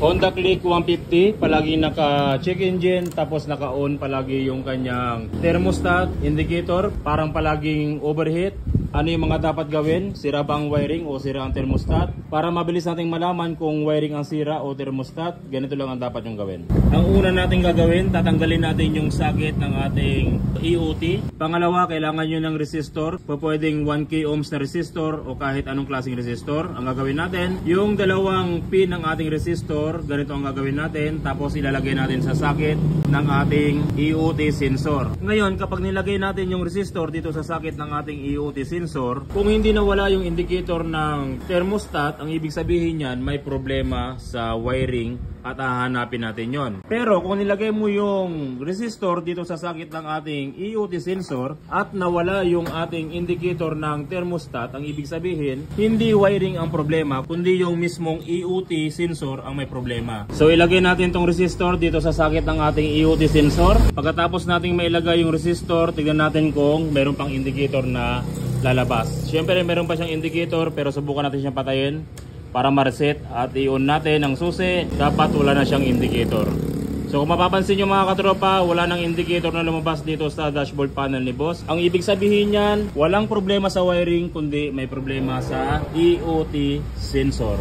Honda Click 150, palagi naka-check engine, tapos naka-on palagi yung kanyang thermostat, indicator, parang palaging overheat. Ano yung mga dapat gawin? Sira ba ang wiring o sira ang thermostat? Para mabilis nating malaman kung wiring ang sira o thermostat, ganito lang ang dapat yung gawin. Ang una nating gagawin, tatanggalin natin yung socket ng ating EOT. Pangalawa, kailangan nyo ng resistor. Pwedeng 1K ohms na resistor o kahit anong klaseng resistor. Ang gagawin natin, yung dalawang pin ng ating resistor, ganito ang gagawin natin. Tapos ilalagay natin sa socket ng ating EOT sensor. Ngayon, kapag nilagay natin yung resistor dito sa socket ng ating EOT sensor, kung hindi nawala yung indicator ng thermostat, ang ibig sabihin yan may problema sa wiring at hahanapin natin yon. Pero kung nilagay mo yung resistor dito sa socket ng ating EOT sensor at nawala yung ating indicator ng thermostat, ang ibig sabihin hindi wiring ang problema kundi yung mismong EOT sensor ang may problema. So ilagay natin tong resistor dito sa socket ng ating EOT sensor. Pagkatapos nating mailagay yung resistor, tignan natin kung meron pang indicator na lalabas. Siyempre meron pa siyang indicator pero subukan natin siyang patayin para ma-reset at i-on natin ang susi. Dapat wala na siyang indicator. So kung mapapansin nyo mga katropa, wala nang indicator na lumabas dito sa dashboard panel ni boss. Ang ibig sabihin yan, walang problema sa wiring kundi may problema sa EOT sensor.